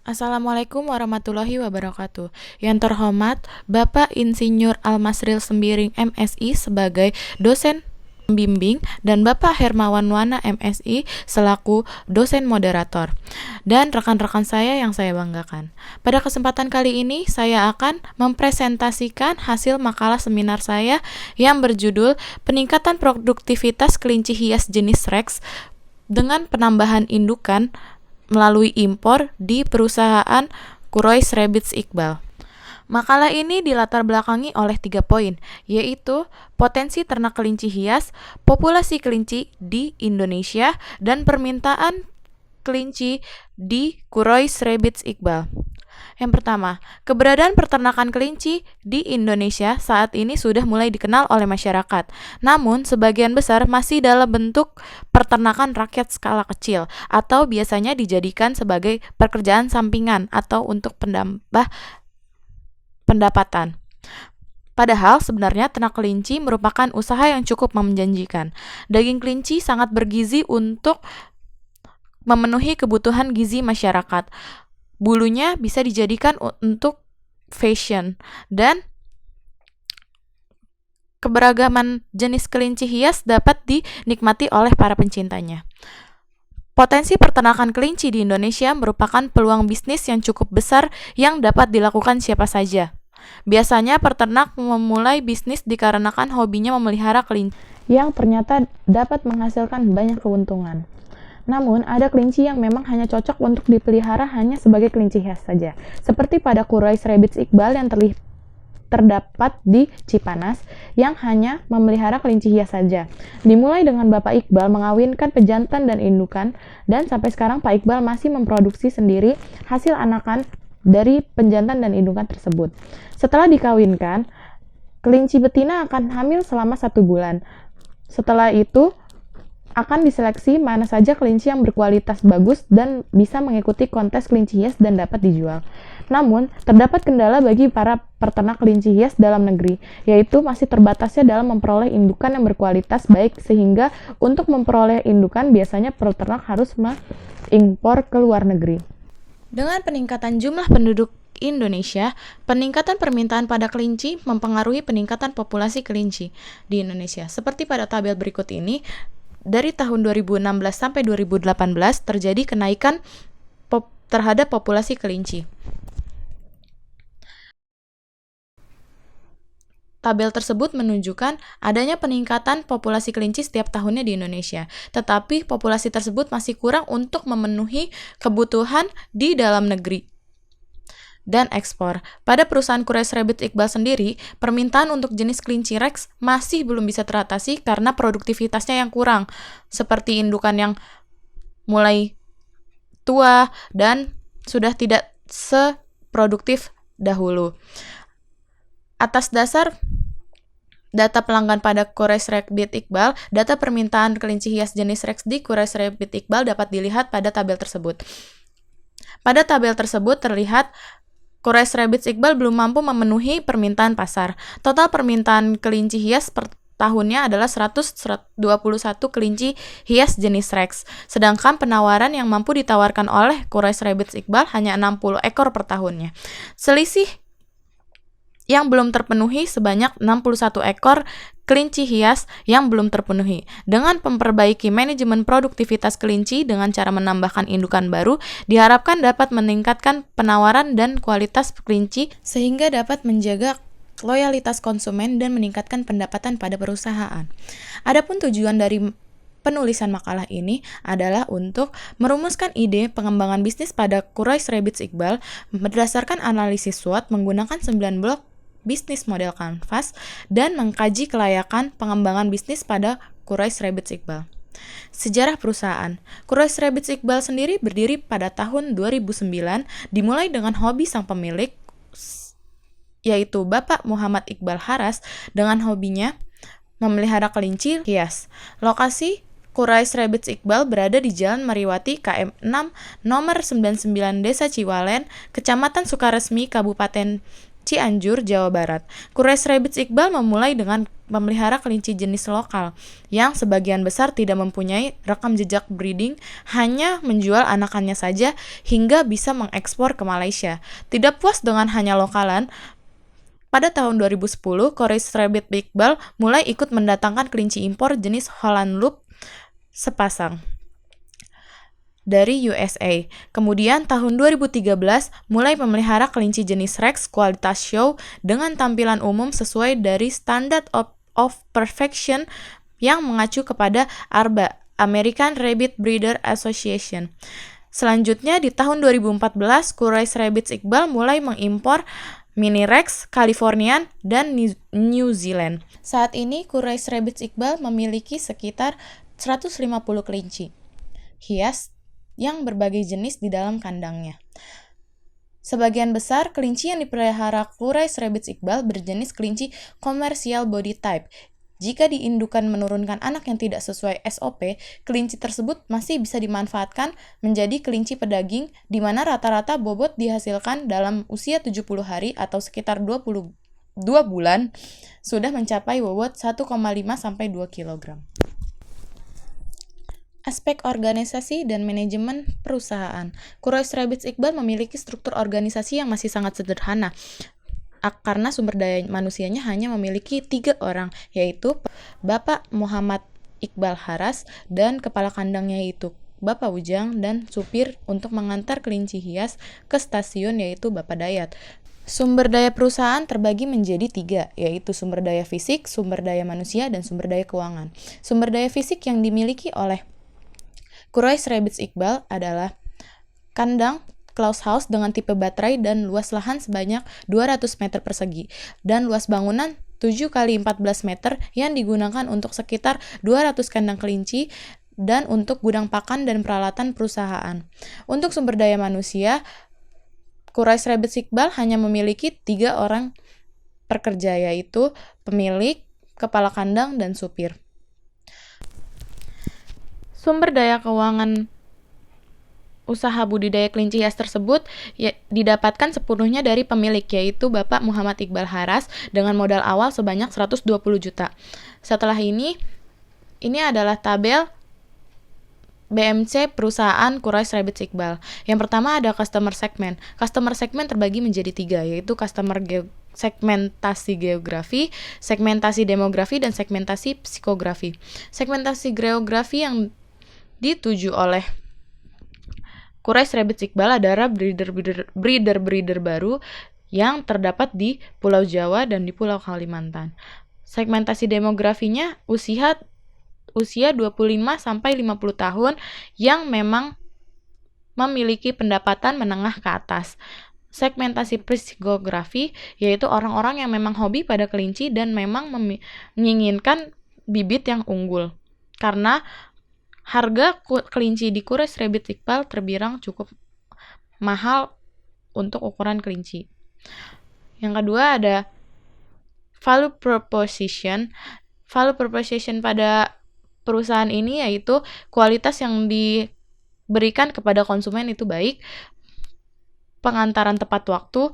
Assalamualaikum warahmatullahi wabarakatuh. Yang terhormat Bapak Insinyur Almasril Sembiring MSI sebagai dosen pembimbing dan Bapak Hermawan Wana MSI selaku dosen moderator dan rekan-rekan saya yang saya banggakan. Pada kesempatan kali ini saya akan mempresentasikan hasil makalah seminar saya yang berjudul Peningkatan Produktivitas Kelinci Hias Jenis Rex dengan penambahan indukan melalui impor di perusahaan Quraish Rabbits Iqbal. Makalah ini dilatar belakangi oleh 3 poin, yaitu potensi ternak kelinci hias, populasi kelinci di Indonesia, dan permintaan kelinci di Quraish Rabbits Iqbal. Yang pertama, keberadaan peternakan kelinci di Indonesia saat ini sudah mulai dikenal oleh masyarakat. Namun, sebagian besar masih dalam bentuk peternakan rakyat skala kecil atau biasanya dijadikan sebagai pekerjaan sampingan atau untuk penambah pendapatan. Padahal sebenarnya ternak kelinci merupakan usaha yang cukup menjanjikan. Daging kelinci sangat bergizi untuk memenuhi kebutuhan gizi masyarakat. Bulunya bisa dijadikan untuk fashion dan keberagaman jenis kelinci hias dapat dinikmati oleh para pencintanya. Potensi peternakan kelinci di Indonesia merupakan peluang bisnis yang cukup besar yang dapat dilakukan siapa saja. Biasanya peternak memulai bisnis dikarenakan hobinya memelihara kelinci yang ternyata dapat menghasilkan banyak keuntungan. Namun, ada kelinci yang memang hanya cocok untuk dipelihara hanya sebagai kelinci hias saja. Seperti pada Quraish Rabbits Iqbal yang terdapat di Cipanas, yang hanya memelihara kelinci hias saja. Dimulai dengan Bapak Iqbal mengawinkan pejantan dan indukan, dan sampai sekarang Pak Iqbal masih memproduksi sendiri hasil anakan dari penjantan dan indukan tersebut. Setelah dikawinkan, kelinci betina akan hamil selama 1 bulan. Setelah itu, akan diseleksi mana saja kelinci yang berkualitas bagus dan bisa mengikuti kontes kelinci hias dan dapat dijual. Namun, terdapat kendala bagi para peternak kelinci hias dalam negeri, yaitu masih terbatasnya dalam memperoleh indukan yang berkualitas baik sehingga untuk memperoleh indukan biasanya peternak harus mengimpor ke luar negeri. Dengan peningkatan jumlah penduduk Indonesia, peningkatan permintaan pada kelinci mempengaruhi peningkatan populasi kelinci di Indonesia. Seperti pada tabel berikut ini, dari tahun 2016 sampai 2018 terjadi kenaikan terhadap populasi kelinci. Tabel tersebut menunjukkan adanya peningkatan populasi kelinci setiap tahunnya di Indonesia, tetapi populasi tersebut masih kurang untuk memenuhi kebutuhan di dalam negeri dan ekspor. Pada perusahaan Quraish Rabbits Iqbal sendiri, permintaan untuk jenis kelinci Rex masih belum bisa teratasi karena produktivitasnya yang kurang, seperti indukan yang mulai tua dan sudah tidak seproduktif dahulu. Atas dasar data pelanggan pada Quraish Rabbits Iqbal, data permintaan kelinci hias jenis Rex di Quraish Rabbits Iqbal dapat dilihat pada tabel tersebut. Pada tabel tersebut terlihat Quraish Rabbits Iqbal belum mampu memenuhi permintaan pasar. Total permintaan kelinci hias per tahunnya adalah 121 kelinci hias jenis Rex. Sedangkan penawaran yang mampu ditawarkan oleh Quraish Rabbits Iqbal hanya 60 ekor per tahunnya. Selisih yang belum terpenuhi sebanyak 61 ekor kelinci hias yang belum terpenuhi. Dengan memperbaiki manajemen produktivitas kelinci dengan cara menambahkan indukan baru, diharapkan dapat meningkatkan penawaran dan kualitas kelinci sehingga dapat menjaga loyalitas konsumen dan meningkatkan pendapatan pada perusahaan. Adapun tujuan dari penulisan makalah ini adalah untuk merumuskan ide pengembangan bisnis pada Quraish Rabbits Iqbal berdasarkan analisis SWOT menggunakan 9 blok bisnis model kanvas dan mengkaji kelayakan pengembangan bisnis pada Quraish Rabbits Iqbal. Sejarah perusahaan. Quraish Rabbits Iqbal sendiri berdiri pada tahun 2009, dimulai dengan hobi sang pemilik, yaitu Bapak Muhammad Iqbal Haras, dengan hobinya memelihara kelinci hias. Lokasi Quraish Rabbits Iqbal berada di Jalan Mariwati KM 6 nomor 99 Desa Ciwalen, Kecamatan Sukaresmi, Kabupaten Cianjur, Jawa Barat. Quraish Rabbits Iqbal memulai dengan memelihara kelinci jenis lokal yang sebagian besar tidak mempunyai rekam jejak breeding, hanya menjual anakannya saja hingga bisa mengekspor ke Malaysia. Tidak puas dengan hanya lokalan, pada tahun 2010, Quraish Rabbits Iqbal mulai ikut mendatangkan kelinci impor jenis Holland Loop sepasang dari USA. Kemudian tahun 2013 mulai memelihara kelinci jenis Rex kualitas show dengan tampilan umum sesuai dari Standard of Perfection yang mengacu kepada ARBA, American Rabbit Breeder Association. Selanjutnya di tahun 2014, Quraish Rabbits Iqbal mulai mengimpor Mini Rex, Californian, dan New Zealand. Saat ini Quraish Rabbits Iqbal memiliki sekitar 150 kelinci hias yang berbagai jenis di dalam kandangnya. Sebagian besar kelinci yang dipelihara Quraish Rabbits Iqbal berjenis kelinci komersial body type. Jika diindukan menurunkan anak yang tidak sesuai SOP, kelinci tersebut masih bisa dimanfaatkan menjadi kelinci pedaging di mana rata-rata bobot dihasilkan dalam usia 70 hari atau sekitar 22 bulan sudah mencapai bobot 1,5 sampai 2 kg. Aspek organisasi dan manajemen perusahaan. Quraish Rabbits Iqbal memiliki struktur organisasi yang masih sangat sederhana karena sumber daya manusianya hanya memiliki 3 orang, yaitu Bapak Muhammad Iqbal Haras dan kepala kandangnya yaitu Bapak Ujang dan supir untuk mengantar kelinci hias ke stasiun yaitu Bapak Dayat. Sumber daya perusahaan terbagi menjadi 3, yaitu sumber daya fisik, sumber daya manusia, dan sumber daya keuangan. Sumber daya fisik yang dimiliki oleh Quraish Rabbits Iqbal adalah kandang Klaus House dengan tipe baterai dan luas lahan sebanyak 200 meter persegi dan luas bangunan 7 x 14 meter yang digunakan untuk sekitar 200 kandang kelinci dan untuk gudang pakan dan peralatan perusahaan. Untuk sumber daya manusia, Quraish Rabbits Iqbal hanya memiliki 3 orang pekerja, yaitu pemilik, kepala kandang, dan supir. Sumber daya keuangan usaha budidaya kelinci hias tersebut didapatkan sepenuhnya dari pemilik, yaitu Bapak Muhammad Iqbal Haras dengan modal awal sebanyak 120 juta. Setelah ini adalah tabel BMC perusahaan Quraish Rabbits Iqbal. Yang pertama ada customer segment. Customer segment terbagi menjadi 3, yaitu segmentasi geografi, segmentasi demografi, dan segmentasi psikografi. Segmentasi geografi yang dituju oleh Quraish Rabbits Iqbal adalah breeder baru yang terdapat di Pulau Jawa dan di Pulau Kalimantan. Segmentasi demografinya usia 25 sampai 50 tahun yang memang memiliki pendapatan menengah ke atas. Segmentasi psikografi yaitu orang-orang yang memang hobi pada kelinci dan memang menginginkan bibit yang unggul. Karena harga kelinci di Quraish Rabbits Iqbal terbilang cukup mahal untuk ukuran kelinci. Yang kedua ada value proposition. Value proposition pada perusahaan ini yaitu kualitas yang diberikan kepada konsumen itu baik, pengantaran tepat waktu,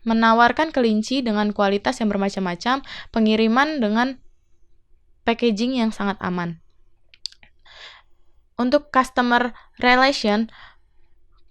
menawarkan kelinci dengan kualitas yang bermacam-macam, pengiriman dengan packaging yang sangat aman. Untuk customer relation,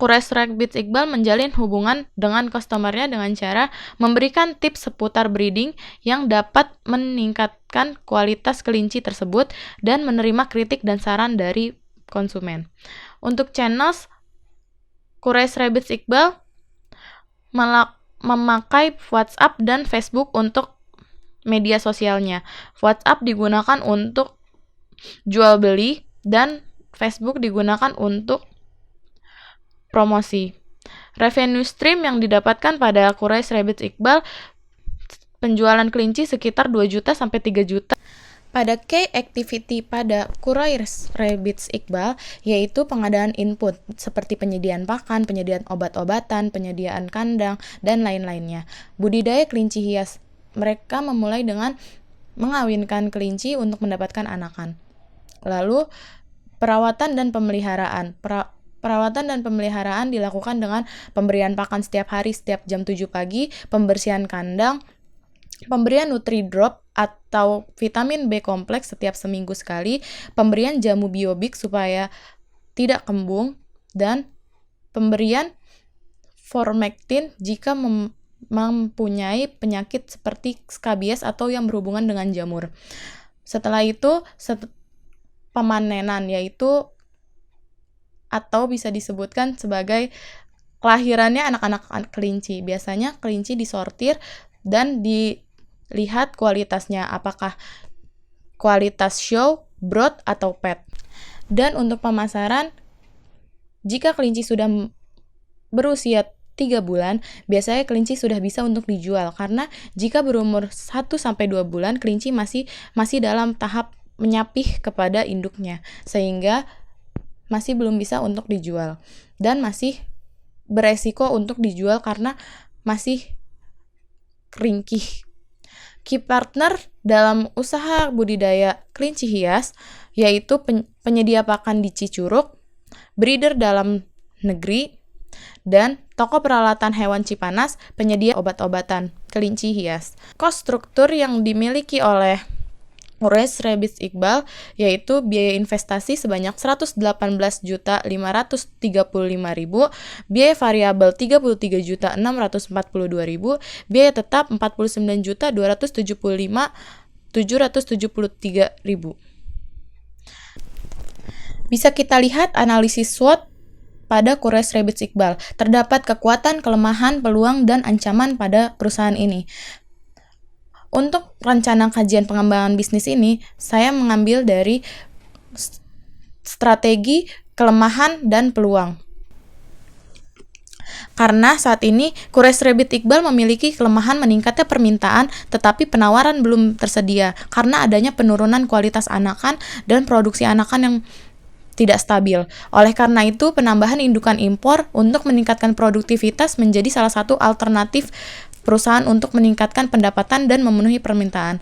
Quraish Rabbits Iqbal menjalin hubungan dengan customer-nya dengan cara memberikan tips seputar breeding yang dapat meningkatkan kualitas kelinci tersebut dan menerima kritik dan saran dari konsumen. Untuk channels, Quraish Rabbits Iqbal memakai WhatsApp dan Facebook untuk media sosialnya. WhatsApp digunakan untuk jual beli dan Facebook digunakan untuk promosi. Revenue stream yang didapatkan pada Quraish Rabbits Iqbal penjualan kelinci sekitar 2 juta sampai 3 juta. Pada key activity pada Quraish Rabbits Iqbal yaitu pengadaan input seperti penyediaan pakan, penyediaan obat-obatan, penyediaan kandang, dan lain-lainnya. Budidaya kelinci hias. Mereka memulai dengan mengawinkan kelinci untuk mendapatkan anakan. Lalu perawatan dan pemeliharaan. Perawatan dan pemeliharaan dilakukan dengan pemberian pakan setiap hari setiap jam 7 pagi, pembersihan kandang, pemberian Nutri-Drop atau vitamin B kompleks setiap seminggu sekali, pemberian jamu biobik supaya tidak kembung, dan pemberian Formectin jika mempunyai penyakit seperti skabies atau yang berhubungan dengan jamur. Setelah itu, pemanenan, yaitu atau bisa disebutkan sebagai kelahirannya anak-anak kelinci. Biasanya kelinci disortir dan dilihat kualitasnya, apakah kualitas show, brood, atau pet. Dan untuk pemasaran, jika kelinci sudah berusia 3 bulan, biasanya kelinci sudah bisa untuk dijual, karena jika berumur 1-2 bulan, kelinci masih dalam tahap menyapih kepada induknya, sehingga masih belum bisa untuk dijual, dan masih beresiko untuk dijual karena masih ringkih. Key partner dalam usaha budidaya kelinci hias yaitu penyedia pakan di Cicurug, breeder dalam negeri, dan toko peralatan hewan Cipanas, penyedia obat-obatan kelinci hias. Cost struktur yang dimiliki oleh Quraish Rabbits Iqbal yaitu biaya investasi sebanyak 118.535.000, biaya variabel 33.642.000, biaya tetap 49.275.773.000. Bisa kita lihat analisis SWOT pada Quraish Rabbits Iqbal. Terdapat kekuatan, kelemahan, peluang, dan ancaman pada perusahaan ini. Untuk rencana kajian pengembangan bisnis ini, saya mengambil dari strategi, kelemahan, dan peluang. Karena saat ini Quraish Rabbits Iqbal memiliki kelemahan meningkatnya permintaan, tetapi penawaran belum tersedia karena adanya penurunan kualitas anakan dan produksi anakan yang tidak stabil. Oleh karena itu, penambahan indukan impor untuk meningkatkan produktivitas menjadi salah satu alternatif perusahaan untuk meningkatkan pendapatan dan memenuhi permintaan.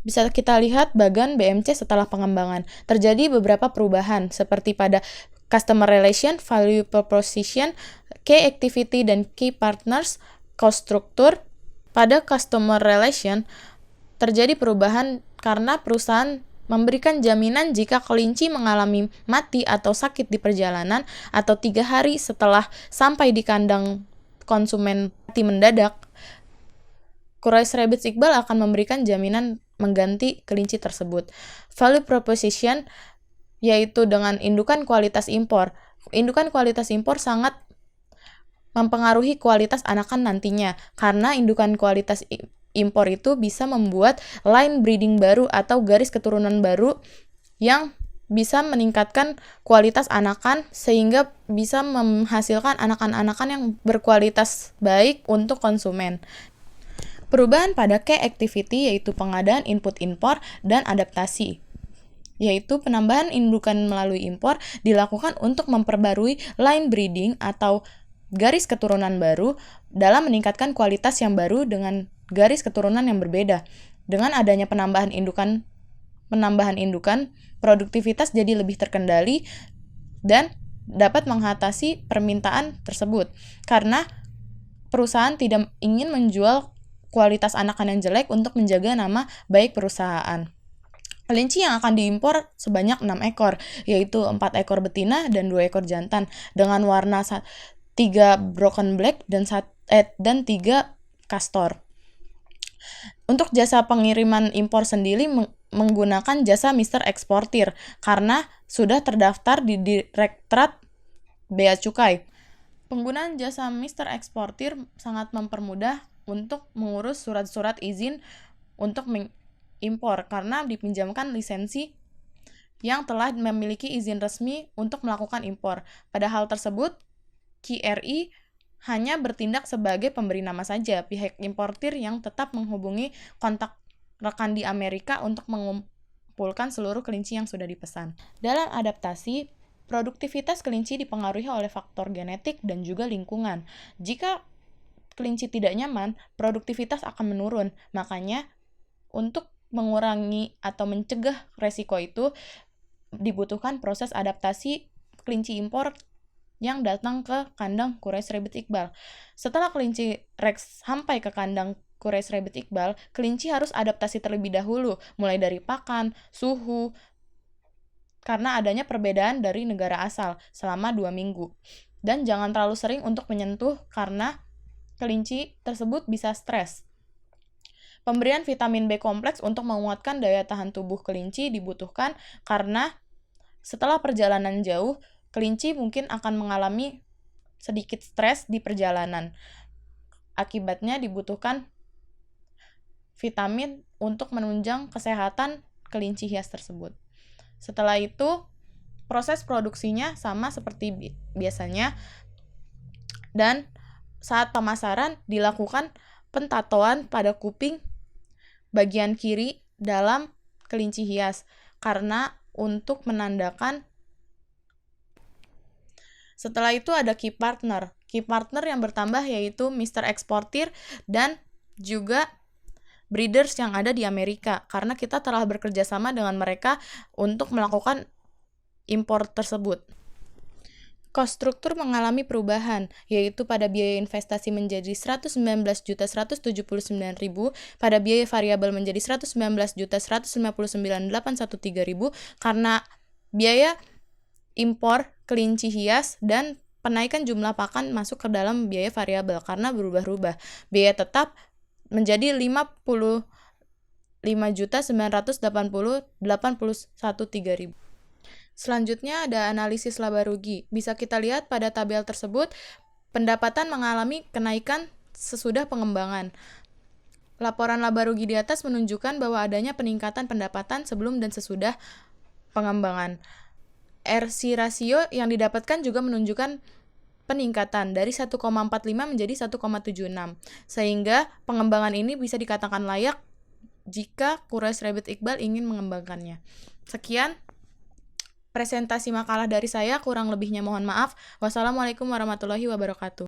Bisa kita lihat bagian BMC setelah pengembangan. Terjadi beberapa perubahan seperti pada customer relation, value proposition, key activity, dan key partners, cost structure. Pada customer relation, terjadi perubahan karena perusahaan memberikan jaminan jika kelinci mengalami mati atau sakit di perjalanan atau 3 hari setelah sampai di kandang konsumen mati mendadak, Quraish Rabbits Iqbal akan memberikan jaminan mengganti kelinci tersebut. Value proposition yaitu dengan indukan kualitas impor. Indukan kualitas impor sangat mempengaruhi kualitas anakan nantinya, karena indukan kualitas impor itu bisa membuat line breeding baru atau garis keturunan baru yang bisa meningkatkan kualitas anakan sehingga bisa menghasilkan anakan-anakan yang berkualitas baik untuk konsumen. Perubahan pada key activity yaitu pengadaan input impor dan adaptasi, yaitu penambahan indukan melalui impor dilakukan untuk memperbarui line breeding atau garis keturunan baru dalam meningkatkan kualitas yang baru dengan garis keturunan yang berbeda. Dengan adanya penambahan indukan, produktivitas jadi lebih terkendali dan dapat mengatasi permintaan tersebut. Karena perusahaan tidak ingin menjual kualitas anakan yang jelek untuk menjaga nama baik perusahaan. Kelinci yang akan diimpor sebanyak 6 ekor, yaitu 4 ekor betina dan 2 ekor jantan, dengan warna 3 broken black dan 3 castor. Untuk jasa pengiriman impor sendiri menggunakan jasa Mr. Eksportir karena sudah terdaftar di Direktorat Bea Cukai. Penggunaan jasa Mr. Eksportir sangat mempermudah untuk mengurus surat-surat izin untuk mengimpor karena dipinjamkan lisensi yang telah memiliki izin resmi untuk melakukan impor. Pada hal tersebut, KRI hanya bertindak sebagai pemberi nama saja. Pihak importir yang tetap menghubungi kontak rekan di Amerika untuk mengumpulkan seluruh kelinci yang sudah dipesan. Dalam adaptasi, produktivitas kelinci dipengaruhi oleh faktor genetik dan juga lingkungan. Jika kelinci tidak nyaman, produktivitas akan menurun. Makanya, untuk mengurangi atau mencegah resiko itu, dibutuhkan proses adaptasi kelinci impor yang datang ke kandang Quraish Rabbit Iqbal. Setelah kelinci Rex sampai ke kandang Quraish Rabbit Iqbal, kelinci harus adaptasi terlebih dahulu, mulai dari pakan, suhu, karena adanya perbedaan dari negara asal selama 2 minggu. Dan jangan terlalu sering untuk menyentuh karena kelinci tersebut bisa stres. Pemberian vitamin B kompleks untuk menguatkan daya tahan tubuh kelinci dibutuhkan karena setelah perjalanan jauh, kelinci mungkin akan mengalami sedikit stres di perjalanan. Akibatnya dibutuhkan vitamin untuk menunjang kesehatan kelinci hias tersebut. Setelah itu, proses produksinya sama seperti biasanya, dan saat pemasaran dilakukan pentatoan pada kuping bagian kiri dalam kelinci hias karena untuk menandakan. Setelah itu ada key partner. Key partner yang bertambah yaitu Mr. Exporter dan juga breeders yang ada di Amerika, karena kita telah bekerja sama dengan mereka untuk melakukan impor tersebut. Cost struktur mengalami perubahan, yaitu pada biaya investasi menjadi 119.179.000, pada biaya variabel menjadi 119.159.813.000 karena biaya impor kelinci hias dan penaikan jumlah pakan masuk ke dalam biaya variabel karena berubah-ubah. Biaya tetap menjadi 55.980.813.000. Selanjutnya ada analisis laba rugi. Bisa kita lihat pada tabel tersebut, pendapatan mengalami kenaikan sesudah pengembangan. Laporan laba rugi di atas menunjukkan bahwa adanya peningkatan pendapatan sebelum dan sesudah pengembangan. RC rasio yang didapatkan juga menunjukkan peningkatan dari 1,45 menjadi 1,76, sehingga pengembangan ini bisa dikatakan layak jika Quraish Rabbit Iqbal ingin mengembangkannya. Sekian presentasi makalah dari saya, kurang lebihnya mohon maaf. Wassalamualaikum warahmatullahi wabarakatuh.